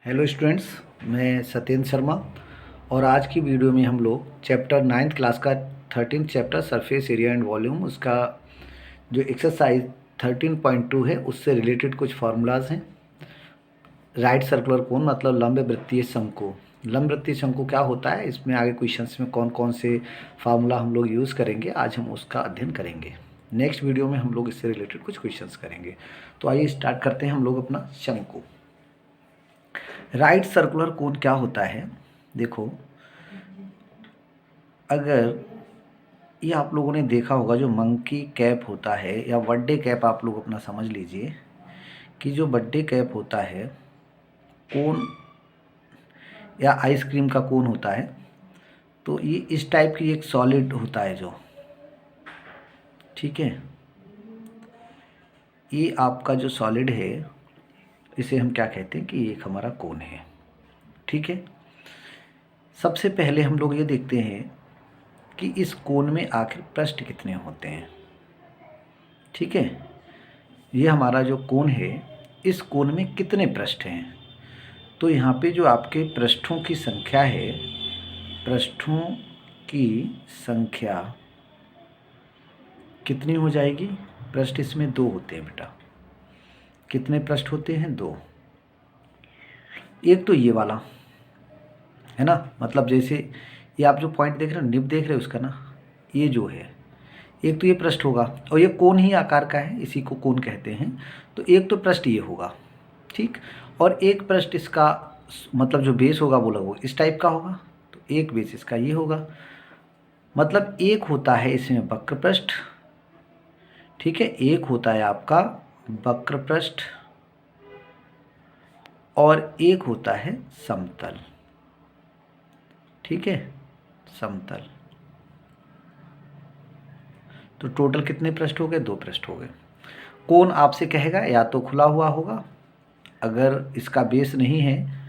Hello students, मैं सत्येंद्र शर्मा। और आज की वीडियो में हम लोग चैप्टर 9th क्लास का 13th chapter surface area and volume, उसका जो एक्सरसाइज 13.2 है उससे रिलेटेड कुछ फार्मूलाज हैं। राइट सर्कुलर कोन मतलब लंब वृत्तीय शंकु। लंब वृत्तीय शंकु क्या होता है, इसमें आगे क्वेश्चंस में कौन कौन से फार्मूला हम लोग यूज़ करेंगे, आज हम उसका अध्ययन करेंगे। नेक्स्ट वीडियो में हम लोग इससे रिलेटेड कुछ क्वेश्चंस करेंगे। तो आइए स्टार्ट करते हैं हम लोग अपना शंकु। राइट सर्कुलर कोन क्या होता है, देखो, अगर ये आप लोगों ने देखा होगा जो मंकी कैप होता है या बर्थडे कैप, आप लोग अपना समझ लीजिए कि जो बर्थडे कैप होता है, कोन या आइसक्रीम का कोन होता है, तो ये इस टाइप की एक सॉलिड होता है जो, ठीक है, ये आपका जो सॉलिड है इसे हम क्या कहते हैं कि ये एक हमारा कोन है। ठीक है, सबसे पहले हम लोग ये देखते हैं कि इस कोन में आखिर पृष्ठ कितने होते हैं। ठीक है, ये हमारा जो कोन है, इस कोन में कितने पृष्ठ हैं। तो यहाँ पे जो आपके पृष्ठों की संख्या है, पृष्ठों की संख्या कितनी हो जाएगी। पृष्ठ इसमें 2 होते हैं बेटा। कितने पृष्ठ होते हैं? 2। एक तो ये वाला है ना, मतलब जैसे ये आप जो पॉइंट देख रहे हो, निब देख रहे हो उसका ना, ये जो है, एक तो ये पृष्ठ होगा और ये कोन ही आकार का है, इसी को कोन कहते हैं। तो एक तो पृष्ठ ये होगा, ठीक, और एक पृष्ठ इसका मतलब जो बेस होगा वो लगभग इस टाइप का होगा। तो एक बेस इसका ये होगा, मतलब एक होता है इसमें वक्र पृष्ठ। ठीक है, एक होता है आपका वक्र पृष्ठ और एक होता है समतल। ठीक है, समतल। तो टोटल कितने पृष्ठ हो गए? 2 पृष्ठ हो गए। कोन आपसे कहेगा या तो खुला हुआ होगा, अगर इसका बेस नहीं है,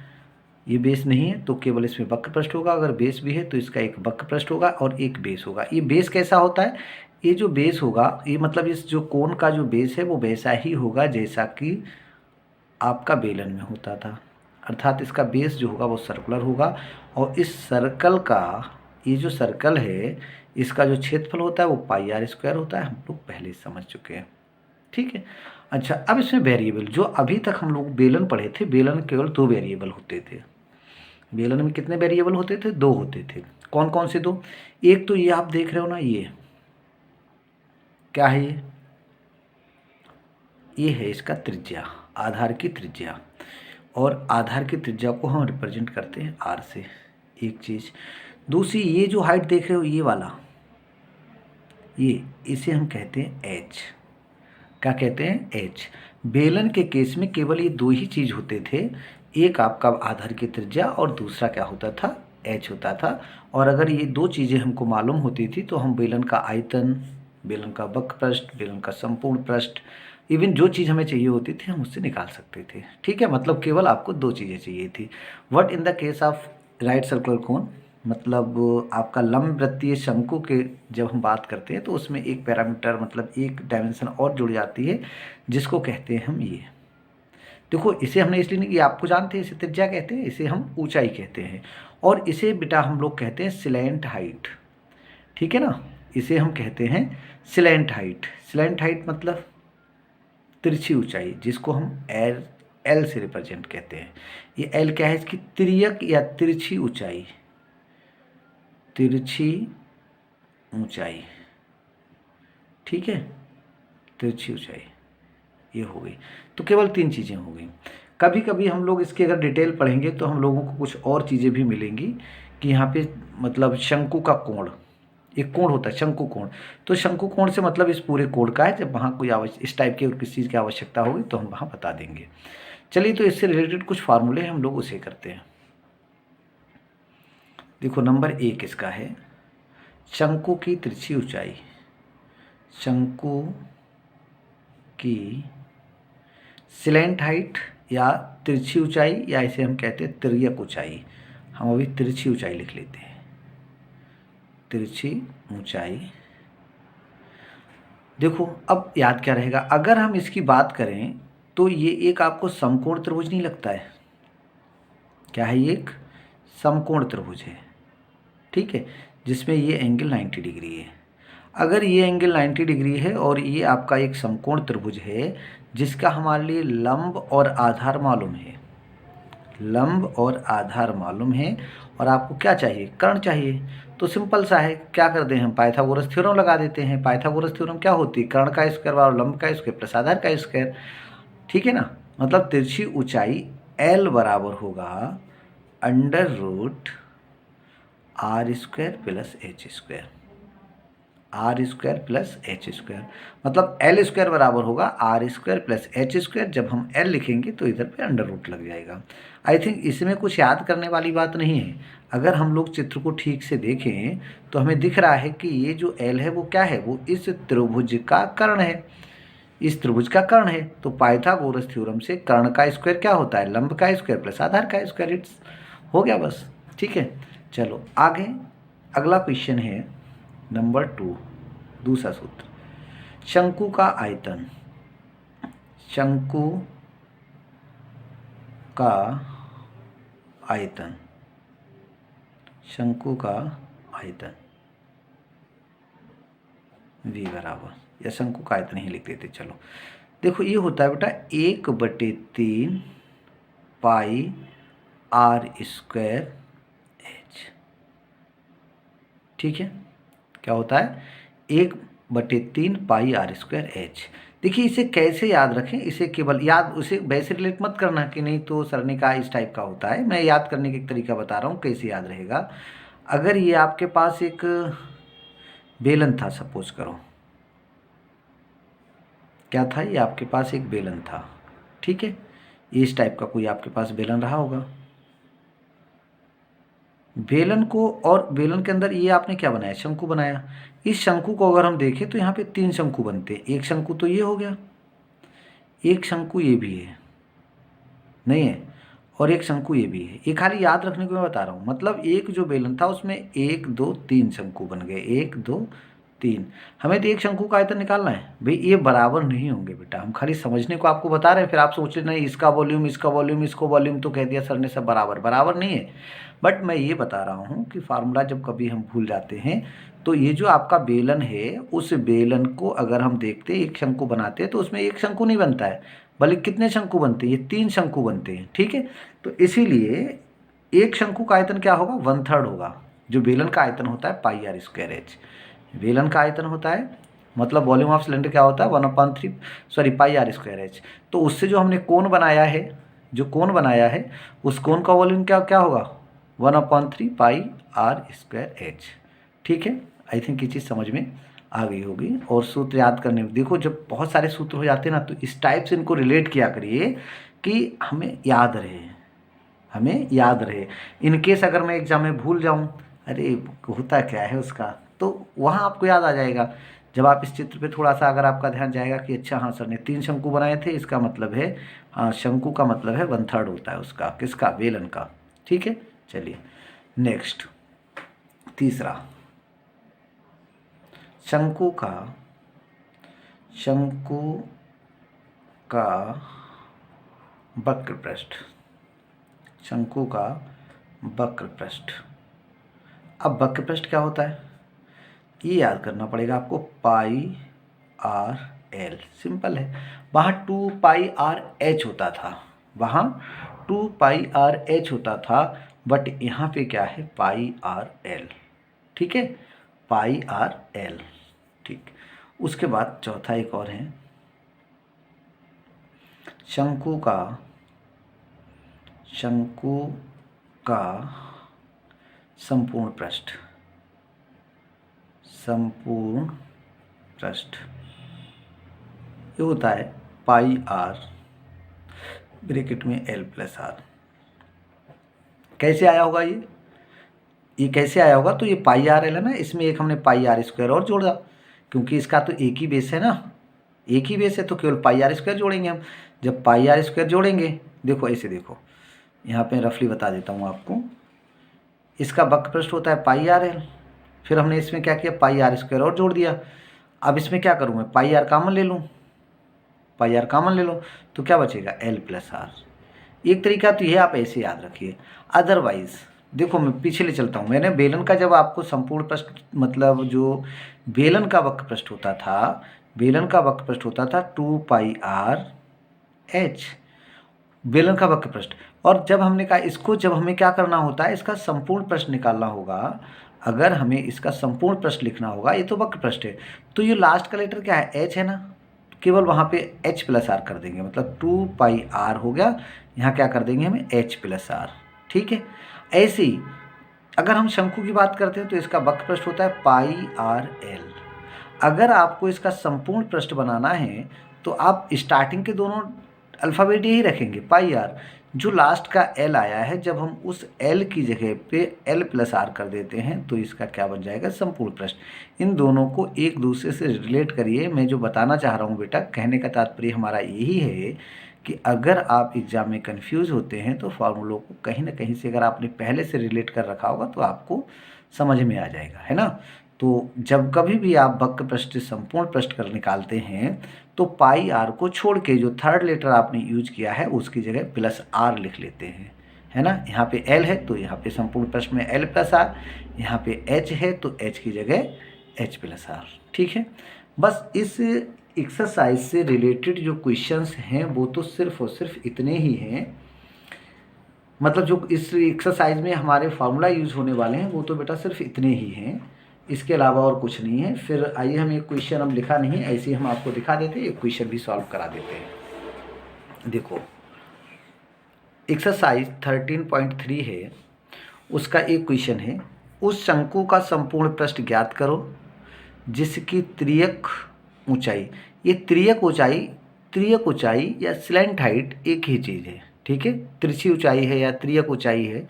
ये बेस नहीं है तो केवल इसमें वक्र पृष्ठ होगा, अगर बेस भी है तो इसका एक वक्र पृष्ठ होगा और एक बेस होगा। ये बेस कैसा होता है? ये जो बेस होगा, ये मतलब इस जो कोन का जो बेस है वो वैसा ही होगा जैसा कि आपका बेलन में होता था, अर्थात इसका बेस जो होगा वो सर्कुलर होगा। और इस सर्कल का, ये जो सर्कल है, इसका जो क्षेत्रफल होता है वो पाई आर स्क्वायर होता है, हम लोग पहले समझ चुके हैं। ठीक है, अच्छा, अब इसमें वेरिएबल, जो अभी तक हम लोग बेलन पढ़े थे, बेलन केवल 2 वेरिएबल होते थे। बेलन में कितने वेरिएबल होते थे? 2 होते थे। कौन कौन से 2? एक तो ये आप देख रहे हो ना, ये क्या है? ये है इसका त्रिज्या, आधार की त्रिज्या, और आधार की त्रिज्या को हम रिप्रेजेंट करते हैं आर से, एक चीज़। दूसरी, ये जो हाइट देख रहे हो, ये वाला, ये, इसे हम कहते हैं एच। क्या कहते हैं? एच। बेलन के केस में केवल ये 2 ही चीज़ होते थे, एक आपका आधार की त्रिज्या और दूसरा क्या होता था? एच होता था। और अगर ये 2 चीज़ें हमको मालूम होती थी तो हम बेलन का आयतन, बेलन का वक्र पृष्ठ, बेलन का संपूर्ण पृष्ठ, इवन जो चीज़ हमें चाहिए होती थी हम उससे निकाल सकते थे। ठीक है, मतलब केवल आपको 2 चीज़ें चाहिए थी। What in the case of right circular cone, मतलब आपका लंब वृत्तीय शंकु के जब हम बात करते हैं तो उसमें एक पैरामीटर, मतलब एक डायमेंशन और जुड़ जाती है, जिसको कहते हैं हम ये। देखो, इसे हमने इसलिए नहीं, ये आपको जानते हैं, इसे त्रिज्या कहते हैं, इसे हम ऊंचाई कहते हैं, और इसे बेटा हम लोग कहते हैं सिलेंट हाइट। ठीक है ना, इसे हम कहते हैं सिलेंट हाइट। सिलेंट हाइट मतलब तिरछी ऊंचाई, जिसको हम एल एल से रिप्रेजेंट कहते हैं। ये एल क्या है? इसकी तिर्यक या तिरछी ऊंचाई, तिरछी ऊंचाई। ठीक है, तिरछी ऊंचाई ये हो गई। तो केवल 3 चीज़ें हो गई। कभी कभी हम लोग इसके अगर डिटेल पढ़ेंगे तो हम लोगों को कुछ और चीज़ें भी मिलेंगी कि यहाँ पे मतलब शंकु का कोण, एक कोण होता है शंकु कोण। तो शंकु कोण से मतलब इस पूरे कोण का है। जब वहाँ कोई इस टाइप की और किसी चीज़ की आवश्यकता होगी तो हम वहाँ बता देंगे। चलिए, तो इससे रिलेटेड कुछ फार्मूले हम लोग उसे करते हैं। देखो, नंबर 1 इसका है शंकु की तिरछी ऊंचाई। शंकु की सिलेंट हाइट या तिरछी ऊंचाई, या इसे हम कहते हैं तिर्यक ऊंचाई। हम अभी तिरछी ऊंचाई लिख लेते हैं, तिरछी ऊंचाई। देखो, अब याद क्या रहेगा, अगर हम इसकी बात करें तो ये एक आपको समकोण त्रिभुज नहीं लगता है? क्या है, ये एक समकोण त्रिभुज है, ठीक है, जिसमें ये एंगल 90 डिग्री है। अगर ये एंगल 90 डिग्री है और ये आपका एक समकोण त्रिभुज है जिसका हमारे लिए लंब और आधार मालूम है, लंब और आधार मालूम है, और आपको क्या चाहिए, कर्ण चाहिए, तो सिंपल सा है, क्या कर दें हम, पाइथागोरस थ्योरम लगा देते हैं। पाइथागोरस थ्योरम क्या होती है, कर्ण का स्क्वायर बराबर लंब का स्क्वायर प्लस आधार का स्क्वायर, ठीक है ना। मतलब तिरछी ऊंचाई L बराबर होगा under root R square plus H square, R square plus H square, मतलब एल स्क्वायर बराबर होगा R square plus H square. जब हम एल लिखेंगे तो इधर पे अंडर रूट लग जाएगा। आई थिंक इसमें कुछ याद करने वाली बात नहीं है। अगर हम लोग चित्र को ठीक से देखें तो हमें दिख रहा है कि ये जो एल है वो क्या है, वो इस त्रिभुज का कर्ण है, इस त्रिभुज का कर्ण है। तो पाइथागोरस थ्योरम से कर्ण का स्क्वायर क्या होता है, लंब का स्क्वायर प्लस आधार का स्क्वायर, इट्स हो गया बस, ठीक है। चलो आगे अगला क्वेश्चन है नंबर 2, दूसरा सूत्र, शंकु का आयतन, शंकु का आयतन, शंकु का आयतन v बराबर, या शंकु का आयतन ही लिख देते। चलो देखो ये होता है बेटा 1/3 पाई आर स्क्वायर एच, ठीक है, क्या होता है 1/3 पाई आर स्क्वायर एच। देखिए इसे कैसे याद रखें, इसे केवल याद, उसे वैसे रिलेट मत करना कि नहीं तो सर ने कहा इस टाइप का होता है, मैं याद करने का एक तरीका बता रहा हूँ कैसे याद रहेगा। अगर ये आपके पास एक बेलन था, सपोज करो, क्या था, ये आपके पास एक बेलन था, ठीक है, इस टाइप का कोई आपके पास बेलन रहा होगा। बेलन को, और बेलन के अंदर ये आपने क्या बनाया, शंकु बनाया। इस शंकु को अगर हम देखें तो यहाँ पे 3 शंकु बनते हैं। एक शंकु तो ये हो गया, एक शंकु ये भी है, नहीं है, और एक शंकु ये भी है। ये खाली याद रखने को मैं बता रहा हूँ। मतलब एक जो बेलन था उसमें 1 2 3 शंकु बन गए, 1 2 3। हमें तो एक शंकु का आयतन निकालना है भाई, ये बराबर नहीं होंगे बेटा, हम खाली समझने को आपको बता रहे हैं। फिर आप सोच रहे नहीं इसका वॉल्यूम, इसका वॉल्यूम, इसको वॉल्यूम, तो कह दिया सर ने सब बराबर, बराबर नहीं है। बट मैं ये बता रहा हूँ कि फार्मूला जब कभी हम भूल जाते हैं तो ये जो आपका बेलन है, उस बेलन को अगर हम देखते एक शंकु बनाते हैं तो उसमें एक शंकु नहीं बनता है, बल्कि कितने शंकु बनते हैं, ये 3 शंकु बनते हैं, ठीक है। तो इसीलिए एक शंकु का आयतन क्या होगा, 1/3 होगा। जो बेलन का आयतन होता है पाई आर स्क्वायर एच, बेलन का आयतन होता है, मतलब वॉल्यूम ऑफ सिलेंडर क्या होता है 1/3 पाई आर स्क्वायर एच। तो उससे जो हमने कोण बनाया है, जो कोण बनाया है उस कोण का वॉल्यूम क्या क्या होगा 1/3 पाई आर स्क्वायर एच, ठीक है। आई थिंक ये चीज़ समझ में आ गई होगी। और सूत्र याद करने, देखो जब बहुत सारे सूत्र हो जाते हैं ना तो इस टाइप से इनको रिलेट किया करिए कि हमें याद रहे, हमें याद रहे। इन केस अगर मैं एग्जाम में भूल जाऊं, अरे होता क्या है उसका, तो वहाँ आपको याद आ जाएगा। जब आप इस चित्र पे थोड़ा सा अगर आपका ध्यान जाएगा कि अच्छा हाँ सर ने 3 शंकु बनाए थे, इसका मतलब है हाँ शंकु का मतलब है 1/3 होता है उसका, किसका, बेलन का, ठीक है। चलिए नेक्स्ट, तीसरा, शंकु का वक्र पृष्ठ, शंकु का वक्र पृष्ठ। अब वक्र पृष्ठ क्या होता है ये याद करना पड़ेगा आपको, पाई आर एल, सिंपल है। वहाँ 2 पाई आर एच होता था, वहाँ 2 पाई आर एच होता था, बट यहाँ पे क्या है पाई आर एल, ठीक है, पाई आर एल, ठीक। उसके बाद चौथा एक और है, शंकु का संपूर्ण पृष्ठ, संपूर्ण पृष्ठ ये होता है पाई आर ब्रैकेट में एल प्लस आर। कैसे आया होगा ये कैसे आया होगा, तो ये पाई आर एल है ना, इसमें एक हमने पाई आर स्क्वायर और जोड़ा, क्योंकि इसका तो एक ही बेस है ना, एक ही बेस है, तो केवल पाई आर स्क्वायर जोड़ेंगे हम। जब पाई आर स्क्वायर जोड़ेंगे, देखो ऐसे देखो, यहाँ पे रफली बता देता हूँ आपको, इसका वक्र पृष्ठ होता है पाई आर एल, फिर हमने इसमें क्या किया पाई आर स्क्वायर और जोड़ दिया। अब इसमें क्या करूँ मैं, पाई आर कॉमन ले लूँ, पाई आर कॉमन ले लो, तो क्या बचेगा एल प्लस आर। एक तरीका तो यह आप ऐसे याद रखिए। अदरवाइज देखो मैं पीछे ले चलता हूँ। मैंने बेलन का जब आपको संपूर्ण पृष्ठ मतलब जो बेलन का वक्र पृष्ठ होता था, बेलन का वक्र पृष्ठ होता था 2πr/h, बेलन का वक्र पृष्ठ। और जब हमने कहा इसको, जब हमें क्या करना होता है, इसका संपूर्ण पृष्ठ निकालना होगा, अगर हमें इसका संपूर्ण पृष्ठ लिखना होगा, ये तो वक्र पृष्ठ है, तो ये लास्ट का लेटर क्या है, h है ना, केवल वहाँ पे h+r कर देंगे, मतलब 2πr हो गया, यहाँ क्या कर देंगे हमें h+r। ठीक है। ऐसे ही अगर हम शंकु की बात करते हैं तो इसका वक्र पृष्ठ होता है πrl। अगर आपको इसका संपूर्ण पृष्ठ बनाना है तो आप स्टार्टिंग के दोनों अल्फ़ाबेट यही रखेंगे πr, जो लास्ट का l आया है, जब हम उस l की जगह पे l+r कर देते हैं तो इसका क्या बन जाएगा, संपूर्ण पृष्ठ। इन दोनों को एक दूसरे से रिलेट करिए। मैं जो बताना चाह रहा हूँ बेटा, कहने का तात्पर्य हमारा यही है कि अगर आप एग्ज़ाम में कंफ्यूज होते हैं तो फार्मूलों को कहीं ना कहीं से अगर आपने पहले से रिलेट कर रखा होगा तो आपको समझ में आ जाएगा, है ना। तो जब कभी भी आप वक्र पृष्ठ संपूर्ण पृष्ठ कर निकालते हैं तो πr को छोड़ के जो थर्ड लेटर आपने यूज किया है उसकी जगह +r लिख लेते हैं, है ना। यहाँ पे l है तो यहाँ पे संपूर्ण पृष्ठ में l+r, यहाँ पे h है तो h की जगह h+r। ठीक है। बस इस एक्सरसाइज से रिलेटेड जो क्वेश्चंस हैं वो तो सिर्फ और सिर्फ इतने ही हैं, मतलब जो इस एक्सरसाइज में हमारे फार्मूला यूज होने वाले हैं वो तो बेटा सिर्फ इतने ही हैं, इसके अलावा और कुछ नहीं है। फिर आइए हम एक क्वेश्चन हम लिखा नहीं है, ऐसे ही हम आपको दिखा देते हैं, एक क्वेश्चन भी सॉल्व करा देते हैं। देखो एक्सरसाइज 13.3 है, उसका एक क्वेश्चन है, उस शंकु का संपूर्ण पृष्ठ ज्ञात करो जिसकी त्रियक ऊंचाई, ये त्रियक ऊंचाई या स्लैंट हाइट एक ही चीज़ है। ठीक है, तिरछी ऊंचाई है या त्रियक ऊंचाई है,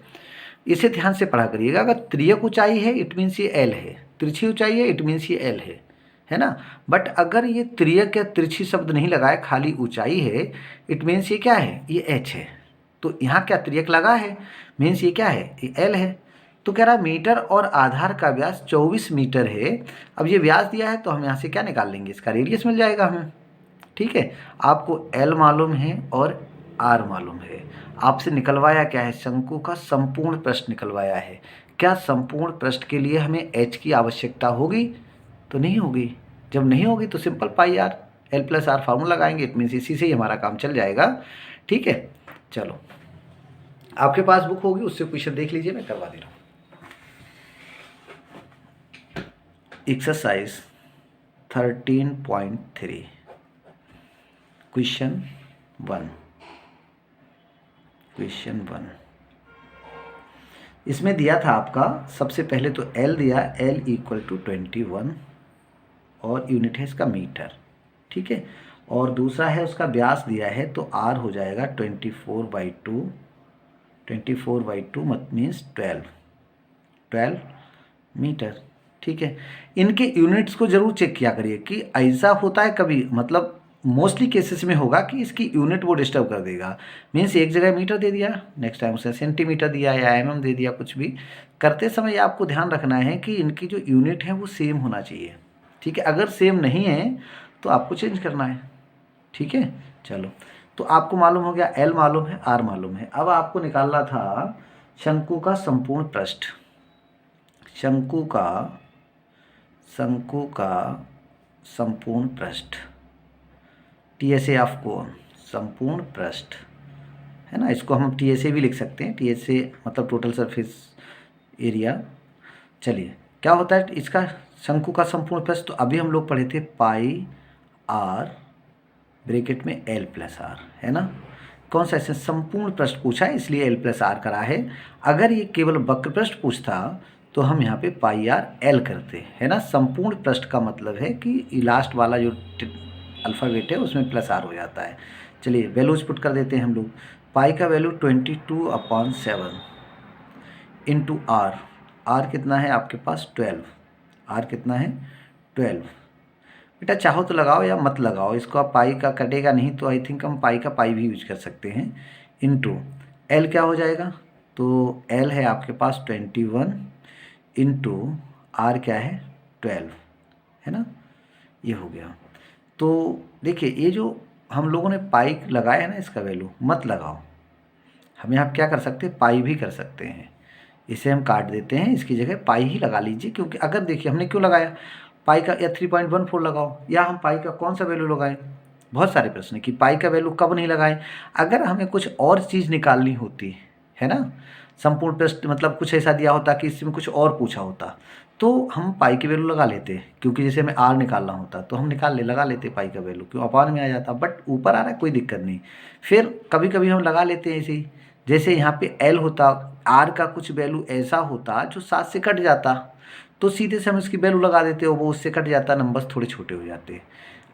इसे ध्यान से पढ़ा करिएगा। अगर त्रियक ऊंचाई है इट मीन्स ये एल है, तिरछी ऊंचाई है इट मीन्स ये एल है ना। बट अगर ये त्रियक या तिरछी शब्द नहीं लगाए, खाली ऊंचाई है, इट मीन्स ये क्या है, ये एच है। तो यहाँ क्या त्रियक लगा है, मीन्स ये क्या है, ये एल है। तो कह रहा मीटर और आधार का व्यास 24 मीटर है। अब ये व्यास दिया है तो हम यहाँ से क्या निकाल लेंगे, इसका रेडियस मिल जाएगा हमें। ठीक है, आपको एल मालूम है और आर मालूम है, आपसे निकलवाया क्या है, शंकु का संपूर्ण पृष्ठ निकलवाया है। क्या संपूर्ण पृष्ठ के लिए हमें h की आवश्यकता होगी, तो नहीं होगी। जब नहीं होगी तो सिंपल πr l+r फार्मूला लगाएंगे, इट मीन्स इसी से ही हमारा काम चल जाएगा। ठीक है, चलो आपके पास बुक होगी उससे क्वेश्चन देख लीजिए, मैं करवा दे रहा हूँ। Exercise 13.3 question 1। इसमें दिया था आपका, सबसे पहले तो L दिया, L = 21 और यूनिट है इसका मीटर। ठीक है, और दूसरा है उसका व्यास दिया है तो R हो जाएगा 24/2 मत मीन्स 12 मीटर। ठीक है, इनके यूनिट्स को जरूर चेक किया करिए कि ऐसा होता है कभी, मतलब मोस्टली केसेस में होगा कि इसकी यूनिट वो डिस्टर्ब कर देगा। मीन्स एक जगह मीटर दे दिया, नेक्स्ट टाइम उसे सेंटीमीटर दिया या mm दे दिया, कुछ भी करते समय आपको ध्यान रखना है कि इनकी जो यूनिट है वो सेम होना चाहिए। ठीक है, अगर सेम नहीं है तो आपको चेंज करना है। ठीक है, चलो तो आपको मालूम हो गया, L मालूम है, R मालूम है। अब आपको निकालना था शंकु का संपूर्ण पृष्ठ। शंकु का संपूर्ण पृष्ठ, TSA ऑफ कोन, संपूर्ण पृष्ठ है ना, इसको हम TSA भी लिख सकते हैं, TSA मतलब टोटल सरफेस एरिया। चलिए क्या होता है इसका शंकु का संपूर्ण पृष्ठ, तो अभी हम लोग पढ़े थे πr ब्रैकेट में l+r, है ना। कौन सा, ऐसे संपूर्ण पृष्ठ पूछा है इसलिए l+r करा है। अगर ये केवल वक्र पृष्ठ पूछता तो हम यहाँ पे πr l करते, है ना। संपूर्ण पृष्ठ का मतलब है कि लास्ट वाला जो अल्फ़ाबेट है उसमें +r हो जाता है। चलिए वैल्यूज पुट कर देते हैं हम लोग। पाई का वैल्यू 22/7 इंटू r कितना है आपके पास 12, r कितना है 12। बेटा चाहो तो लगाओ या मत लगाओ, इसको आप पाई का कटेगा नहीं तो आई थिंक हम पाई का पाई भी यूज कर सकते हैं। इंटू l क्या हो जाएगा, तो l है आपके पास 21 इंटू r क्या है 12, है ना, ये हो गया। तो देखिए ये जो हम लोगों ने पाई लगाया है ना, इसका वैल्यू मत लगाओ, हम यहाँ क्या कर सकते हैं, पाई भी कर सकते हैं। इसे हम काट देते हैं, इसकी जगह पाई ही लगा लीजिए, क्योंकि अगर देखिए हमने क्यों लगाया पाई का, या 3.14 लगाओ, या हम पाई का कौन सा वैल्यू लगाएं। बहुत सारे प्रश्न कि पाई का वैल्यू कब नहीं लगाएं, अगर हमें कुछ और चीज़ निकालनी होती है ना, संपूर्ण प्रश्न मतलब कुछ ऐसा दिया होता कि इसमें कुछ और पूछा होता, तो हम पाई की वैल्यू लगा लेते, क्योंकि जैसे हमें आर निकालना होता तो हम लगा लेते पाई का वैल्यू, क्यों अपान में आ जाता, बट ऊपर आ रहा है कोई दिक्कत नहीं। फिर कभी कभी हम लगा लेते हैं ऐसे ही, जैसे यहाँ पे एल होता, आर का कुछ वैल्यू ऐसा होता जो 7 से कट जाता, तो सीधे से हम इसकी वैल्यू लगा देते हो, वो उससे कट जाता, नंबर्स थोड़े छोटे हो जाते।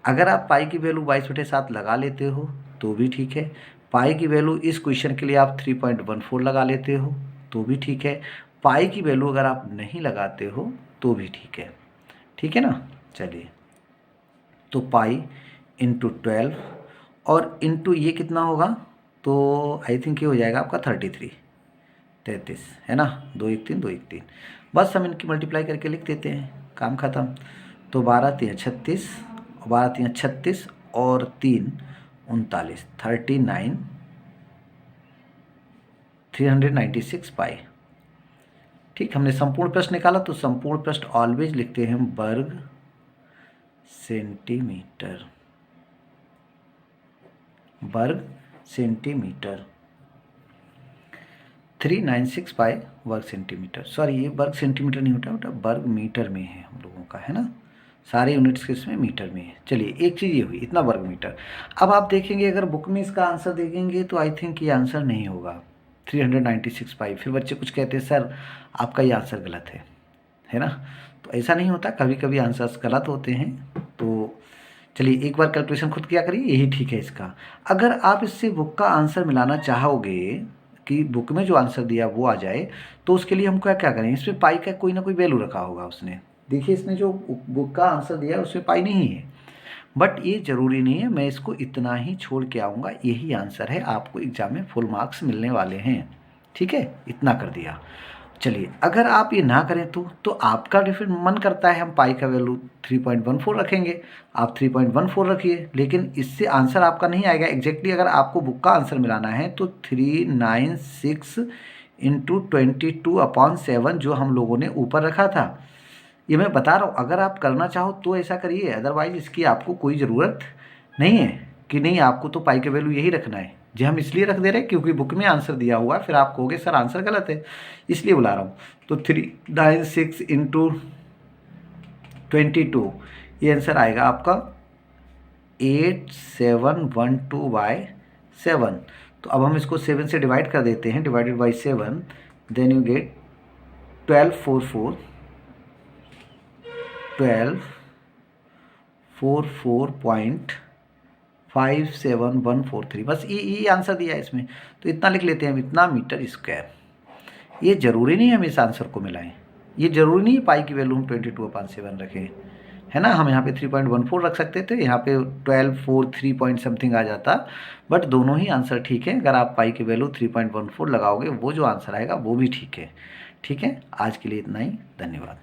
अगर आप पाई की वैल्यू 22/7 लगा लेते हो तो भी ठीक है, पाई की वैल्यू इस क्वेश्चन के लिए आप 3.14 लगा लेते हो तो भी ठीक है, पाई की वैल्यू अगर आप नहीं लगाते हो तो भी ठीक है ना। चलिए, तो पाई इंटू 12 और इंटू ये कितना होगा, तो आई थिंक ये हो जाएगा आपका 33 है ना, 2 1 3 2 1 3, बस हम इनकी मल्टीप्लाई करके लिख देते हैं, काम ख़त्म। तो 12 3 36, 12 3 36 और 3 39, 396 पाई। ठीक, हमने संपूर्ण प्रश्न निकाला, तो संपूर्ण प्रश्न ऑलवेज लिखते हैं वर्ग सेंटीमीटर, वर्ग सेंटीमीटर। 396 पाई वर्ग सेंटीमीटर, सॉरी ये वर्ग सेंटीमीटर नहीं होता, वर्ग मीटर में है हम लोगों का, है ना, सारे यूनिट्स के इसमें मीटर में है। चलिए, एक चीज़ ये हुई, इतना वर्ग मीटर। अब आप देखेंगे अगर बुक में इसका आंसर देखेंगे तो आई थिंक ये आंसर नहीं होगा 396 पाई। फिर बच्चे कुछ कहते हैं सर आपका ये आंसर गलत है ना, तो ऐसा नहीं होता, कभी कभी आंसर्स गलत होते हैं। तो चलिए एक बार कैलकुलेशन खुद किया करिए, यही ठीक है इसका। अगर आप इससे बुक का आंसर मिलाना चाहोगे कि बुक में जो आंसर दिया वो आ जाए, तो उसके लिए हम क्या करें, इसमें पाई का कोई ना कोई वैल्यू रखा होगा उसने। देखिए इसने जो बुक का आंसर दिया है उसमें पाई नहीं है, बट ये ज़रूरी नहीं है, मैं इसको इतना ही छोड़ के आऊँगा, यही आंसर है, आपको एग्जाम में फुल मार्क्स मिलने वाले हैं। ठीक है, इतना कर दिया। चलिए, अगर आप ये ना करें तो आपका डिफरेंट मन करता है हम पाई का वैल्यू 3.14 रखेंगे, आप 3.14 रखिए, लेकिन इससे आंसर आपका नहीं आएगा एग्जैक्टली। अगर आपको बुक का आंसर मिलाना है तो 396 इंटू 22/7 जो हम लोगों ने ऊपर रखा था, ये मैं बता रहा हूँ, अगर आप करना चाहो तो ऐसा करिए, अदरवाइज इसकी आपको कोई ज़रूरत नहीं है कि नहीं आपको तो पाई का वैल्यू यही रखना है। जी हम इसलिए रख दे रहे हैं क्योंकि बुक में आंसर दिया हुआ है, फिर आप कहोगे सर आंसर गलत है, इसलिए बुला रहा हूँ। तो 396 इंटू 22, ये आंसर आएगा आपका 8712/7। तो अब हम इसको 7 से डिवाइड कर देते हैं, divided by 7, then you get 1244.57143, बस ये आंसर दिया है इसमें, तो इतना लिख लेते हैं हम, इतना मीटर स्क्वायर। ये ज़रूरी नहीं है हम इस आंसर को मिलाएं, ये ज़रूरी नहीं है पाई की वैल्यू हम 22/7 रखें, है ना। हम यहाँ पे 3.14 रख सकते थे, यहाँ पे 1243 पॉइंट समथिंग आ जाता, बट दोनों ही आंसर ठीक है। अगर आप पाई की वैल्यू 3.14 लगाओगे, वो जो आंसर आएगा वो भी ठीक है। आज के लिए इतना ही, धन्यवाद।